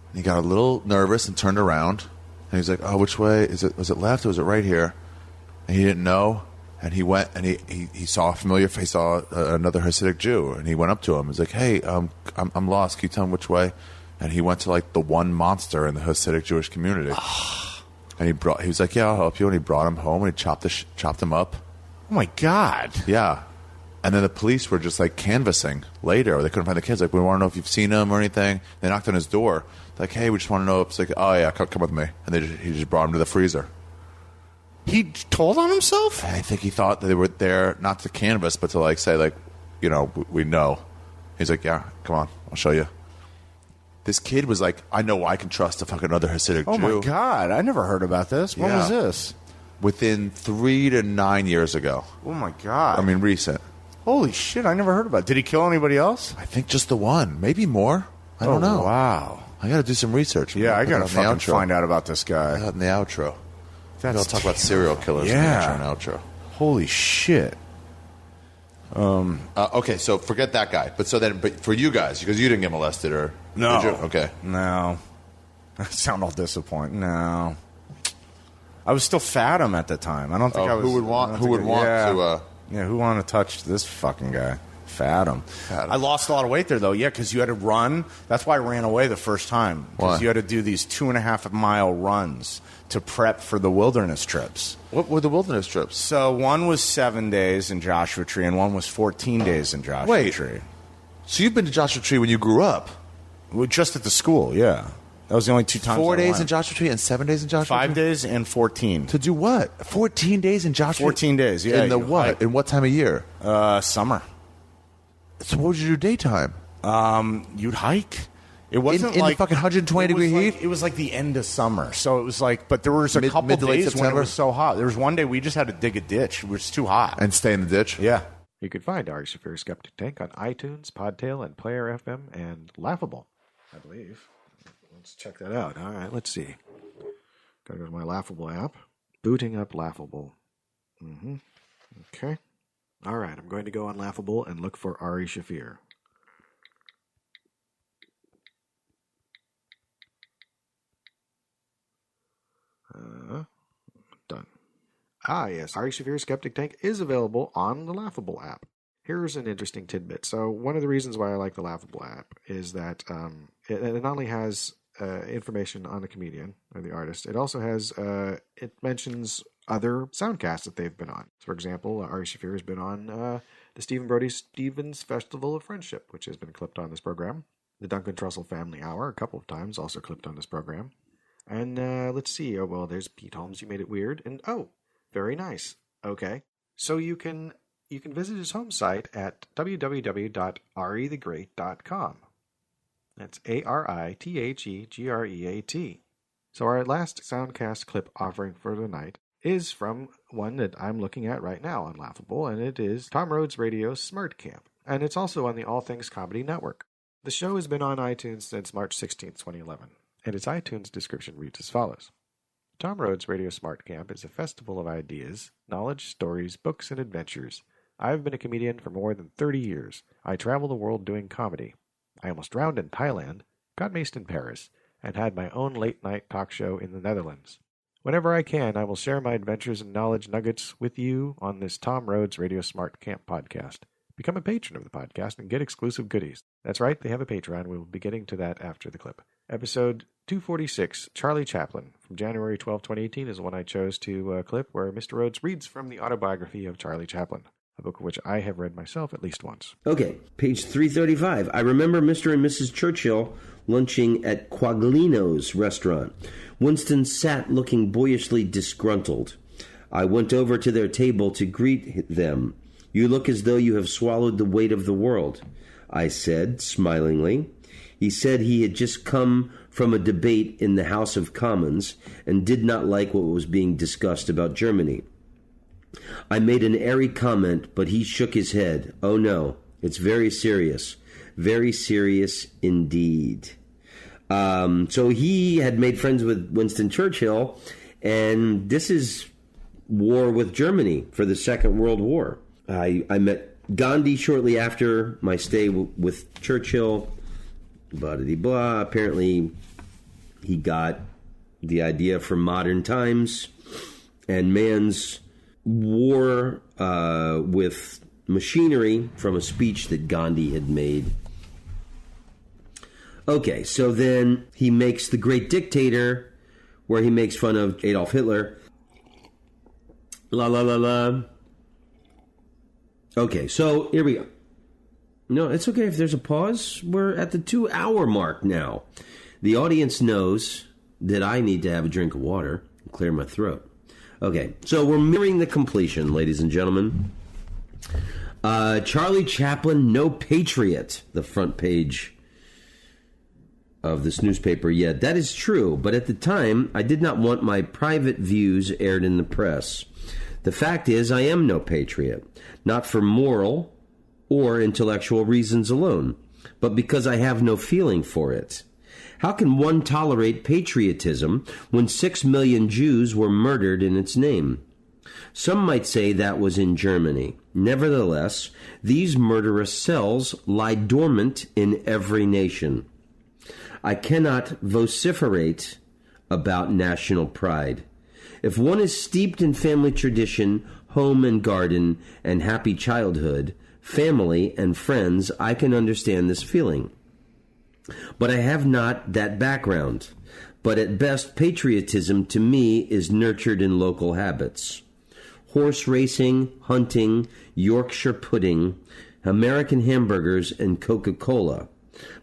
and he got a little nervous and turned around. And he's like, oh, which way? Was it left or was it right here? And he didn't know. And he went, and he saw a familiar face, saw another Hasidic Jew. And he went up to him. He's like, hey, I'm lost. Can you tell me which way? And he went to like the one monster in the Hasidic Jewish community. And he was like, yeah, I'll help you. And he brought him home, and he chopped him up. Oh, my God. Yeah. And then the police were just like canvassing later. They couldn't find the kids. Like, we want to know if you've seen him or anything. They knocked on his door. Like, hey, we just want to know. It's like, oh yeah, come with me. And he just brought him to the freezer. He told on himself? I think he thought that they were there not to canvass, but to like say like, we know. He's like, yeah, come on, I'll show you. This kid was like, I know I can trust a fucking other Hasidic Jew. Oh my God, I never heard about this. When was this? Within 3 to 9 years ago. Oh my God. I mean, recent. Holy shit, I never heard about it. Did he kill anybody else? I think just the one, maybe more. I don't know. Wow. I got to do some research. Yeah, I got to fucking find out about this guy. In the outro. I'll talk about serial killers in the intro and outro. Holy shit. Okay, so forget that guy. But for you guys, because you didn't get molested, or no? Did you? Okay, no. I sound all disappointed. No, I was still fathom at the time. I don't think I was. Who would want to? Yeah, who wanted to touch this fucking guy? Fathom. I lost a lot of weight there, though. Yeah, because you had to run. That's why I ran away the first time. Because you had to do these 2.5 mile runs to prep for the wilderness trips. What were the wilderness trips? So one was 7 days in Joshua Tree, and one was 14 days in Joshua Tree. So you've been to Joshua Tree when you grew up? Well, just at the school, yeah. That was the only 2 times. 4 days in Joshua Tree and 7 days in Joshua Tree? 5 days and 14. To do what? 14 days in Joshua Tree? 14 days, yeah. In the what? Hike. In what time of year? Summer. So what would you do daytime? You'd hike. It wasn't in like the fucking 120 degree heat. It was like the end of summer, so it was like. But there was a couple days when it was so hot. There was one day we just had to dig a ditch. It was too hot and stay in the ditch. Yeah. You can find Ari Shaffir Skeptic Tank on iTunes, Podtail, and Player FM, and Laughable, I believe. Let's check that out. All right, let's see. Gotta go to my Laughable app. Booting up Laughable. Okay. All right, I'm going to go on Laughable and look for Ari Shaffir. Done. Yes, Ari Shaffir Skeptic Tank is available on the Laughable app. Here's an interesting tidbit. So one of the reasons why I like the Laughable app is that it not only has information on the comedian or the artist, it also has, it mentions other soundcasts that they've been on. For example, Ari Shaffir has been on the Stephen Brody Stevens Festival of Friendship, which has been clipped on this program. The Duncan Trussell Family Hour, a couple of times, also clipped on this program. And let's see. Oh, well, there's Pete Holmes. You made it weird. And very nice. Okay. So you can visit his home site at www.arithegreat.com. That's ARITHEGREAT. So our last Soundcast clip offering for tonight is from one that I'm looking at right now on Laughable, and it is Tom Rhodes Radio's Smart Camp. And it's also on the All Things Comedy Network. The show has been on iTunes since March 16, 2011, and its iTunes description reads as follows. Tom Rhodes Radio Smart Camp is a festival of ideas, knowledge, stories, books, and adventures. I've been a comedian for more than 30 years. I travel the world doing comedy. I almost drowned in Thailand, got maced in Paris, and had my own late-night talk show in the Netherlands. Whenever I can, I will share my adventures and knowledge nuggets with you on this Tom Rhodes Radio Smart Camp podcast. Become a patron of the podcast and get exclusive goodies. That's right, they have a Patreon. We will be getting to that after the clip. Episode 246, Charlie Chaplin, from January 12, 2018, is one I chose to clip, where Mr. Rhodes reads from the autobiography of Charlie Chaplin, a book of which I have read myself at least once. Okay, page 335. I remember Mr. and Mrs. Churchill lunching at Quaglino's restaurant. Winston sat looking boyishly disgruntled. I went over to their table to greet them. You look as though you have swallowed the weight of the world, I said, smilingly. He said he had just come from a debate in the House of Commons and did not like what was being discussed about Germany. I made an airy comment, but he shook his head. Oh no, it's very serious. Very serious indeed. So he had made friends with Winston Churchill, and this is war with Germany for the Second World War. I met Gandhi shortly after my stay with Churchill. Blah-de-blah. Apparently, he got the idea from modern times and man's war with machinery from a speech that Gandhi had made. Okay, so then he makes The Great Dictator, where he makes fun of Adolf Hitler. La la la la. Okay, so here we go. No, it's okay if there's a pause. We're at the 2-hour mark now. The audience knows that I need to have a drink of water and clear my throat. Okay, so we're nearing the completion, ladies and gentlemen. Charlie Chaplin, no patriot. The front page of this newspaper. Yeah, that is true. But at the time, I did not want my private views aired in the press. The fact is, I am no patriot. Not for moral or intellectual reasons alone, but because I have no feeling for it. How can one tolerate patriotism when 6 million Jews were murdered in its name? Some might say that was in Germany. Nevertheless, these murderous cells lie dormant in every nation. I cannot vociferate about national pride. If one is steeped in family tradition, home and garden, and happy childhood, family and friends, I can understand this feeling. But I have not that background. But at best, patriotism to me is nurtured in local habits. Horse racing, hunting, Yorkshire pudding, American hamburgers, and Coca-Cola.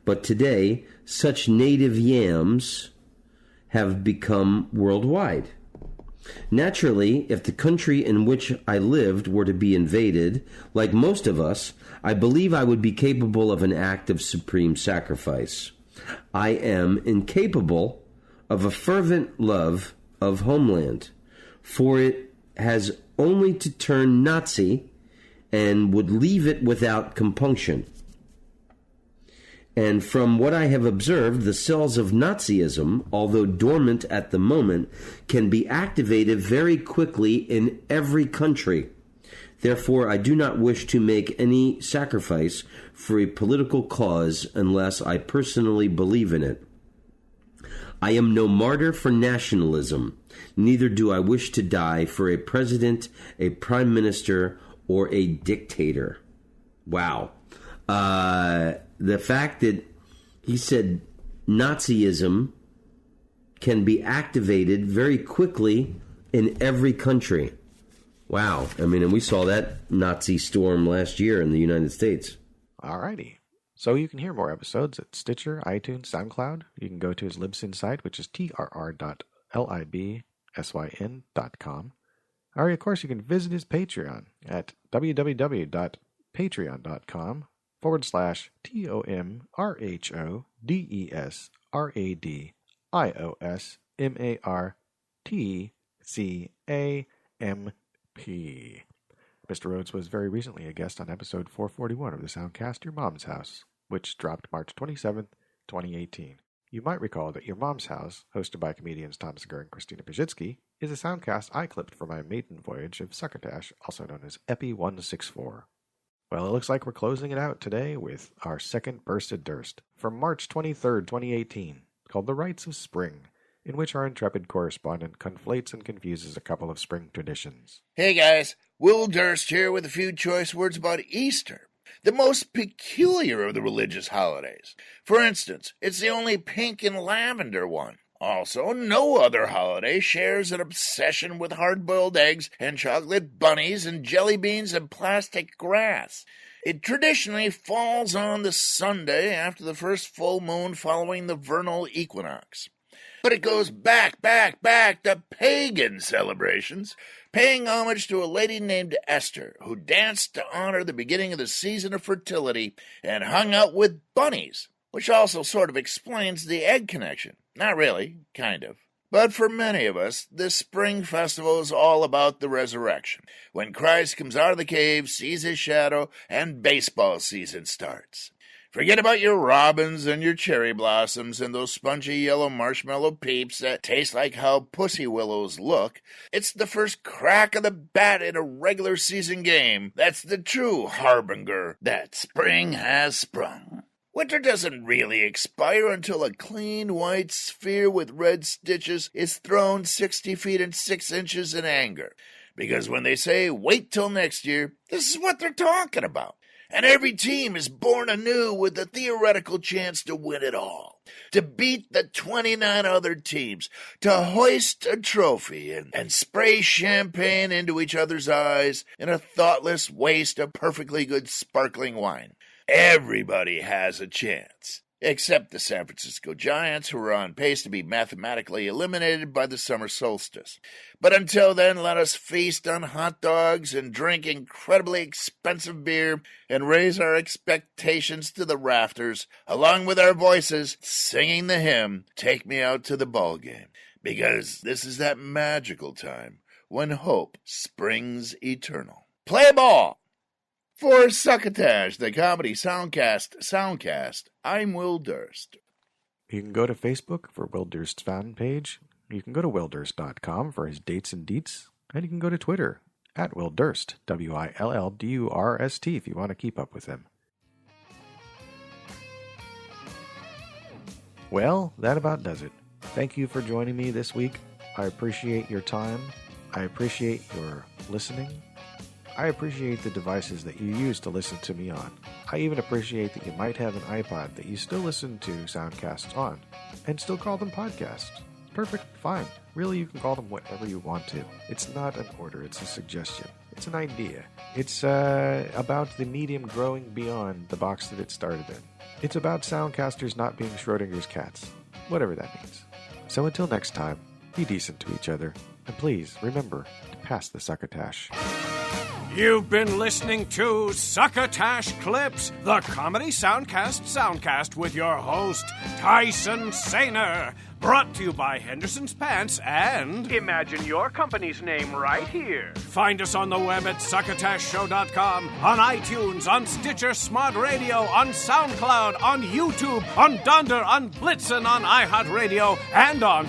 But today, such native yams have become worldwide. Naturally, if the country in which I lived were to be invaded, like most of us, I believe I would be capable of an act of supreme sacrifice. I am incapable of a fervent love of homeland, for it has only to turn Nazi and would leave it without compunction. And from what I have observed, the cells of Nazism, although dormant at the moment, can be activated very quickly in every country. Therefore, I do not wish to make any sacrifice for a political cause unless I personally believe in it. I am no martyr for nationalism, neither do I wish to die for a president, a prime minister, or a dictator. Wow. The fact that he said Nazism can be activated very quickly in every country. Wow. I mean, and we saw that Nazi storm last year in the United States. Alrighty. So you can hear more episodes at Stitcher, iTunes, SoundCloud. You can go to his Libsyn site, which is trr.libsyn.com. Or, of course, you can visit his Patreon at www.patreon.com/TOMRHODESRADIOSTCAMP. Mr. Rhodes was very recently a guest on episode 441 of the Soundcast, Your Mom's House, which dropped March 27th, 2018. You might recall that Your Mom's House, hosted by comedians Thomas Gurr and Christina Pajitsky, is a soundcast I clipped for my maiden voyage of Succotash, also known as Epi166. Well, it looks like we're closing it out today with our second Bursted Durst from March 23rd, 2018, called The Rites of Spring, in which our intrepid correspondent conflates and confuses a couple of spring traditions. Hey guys, Will Durst here with a few choice words about Easter, the most peculiar of the religious holidays. For instance, it's the only pink and lavender one. Also, no other holiday shares an obsession with hard-boiled eggs and chocolate bunnies and jelly beans and plastic grass. It traditionally falls on the Sunday after the first full moon following the vernal equinox. But it goes back to pagan celebrations, paying homage to a lady named Esther, who danced to honor the beginning of the season of fertility and hung out with bunnies, which also sort of explains the egg connection. Not really, kind of. But for many of us, this spring festival is all about the resurrection, when Christ comes out of the cave, sees his shadow, and baseball season starts. Forget about your robins and your cherry blossoms and those spongy yellow marshmallow peeps that taste like how pussy willows look. It's the first crack of the bat in a regular season game that's the true harbinger that spring has sprung. Winter doesn't really expire until a clean white sphere with red stitches is thrown 60 feet and 6 inches in anger. Because when they say, wait till next year, this is what they're talking about. And every team is born anew with the theoretical chance to win it all, to beat the 29 other teams, to hoist a trophy and spray champagne into each other's eyes in a thoughtless waste of perfectly good sparkling wine. Everybody has a chance. Except the San Francisco Giants, who are on pace to be mathematically eliminated by the summer solstice. But until then, let us feast on hot dogs and drink incredibly expensive beer and raise our expectations to the rafters, along with our voices singing the hymn, Take Me Out to the Ball Game. Because this is that magical time when hope springs eternal. Play ball! For Succotash, the comedy Soundcast, I'm Will Durst. You can go to Facebook for Will Durst's fan page. You can go to willdurst.com for his dates and deets. And you can go to Twitter, at Will Durst, WILLDURST, if you want to keep up with him. Well, that about does it. Thank you for joining me this week. I appreciate your time. I appreciate your listening. I appreciate the devices that you use to listen to me on. I even appreciate that you might have an iPod that you still listen to Soundcasts on, and still call them podcasts. Perfect, fine. Really, you can call them whatever you want to. It's not an order, it's a suggestion. It's an idea. It's about the medium growing beyond the box that it started in. It's about Soundcasters not being Schrodinger's cats. Whatever that means. So until next time, be decent to each other, and please remember to pass the Succotash. You've been listening to Succotash Clips, the comedy Soundcast with your host, Tyson Saner. Brought to you by Henderson's Pants and... Imagine your company's name right here. Find us on the web at succotashshow.com, on iTunes, on Stitcher Smart Radio, on SoundCloud, on YouTube, on Dunder, on Blitzen, on iHeartRadio, and on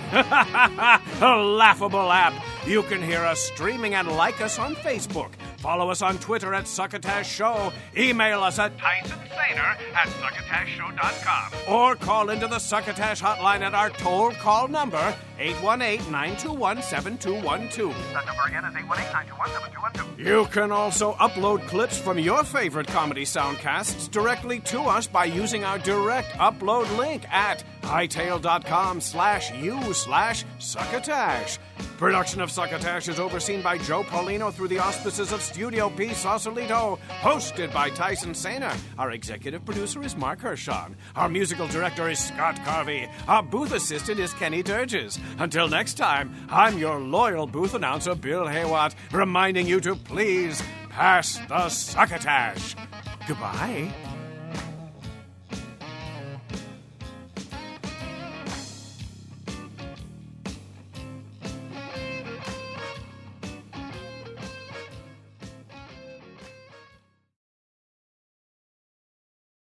the Laughable app. You can hear us streaming and like us on Facebook. Follow us on Twitter at Succotash Show. Email us at TysonSaner@succotashshow.com. Or call into the Succotash hotline at our toll call number, 818-921-7212. That number again is 818-921-7212. You can also upload clips from your favorite comedy Soundcasts directly to us by using our direct upload link at hightail.com/u/Succotash. Production of Succotash is overseen by Joe Paulino through the auspices of Studio P Sausalito, hosted by Tyson Saner. Our executive producer is Marc Hershon. Our musical director is Scott Carvey. Our booth assistant is Kenny Durges. Until next time, I'm your loyal booth announcer, Bill Haywatt, reminding you to please pass the Succotash. Goodbye.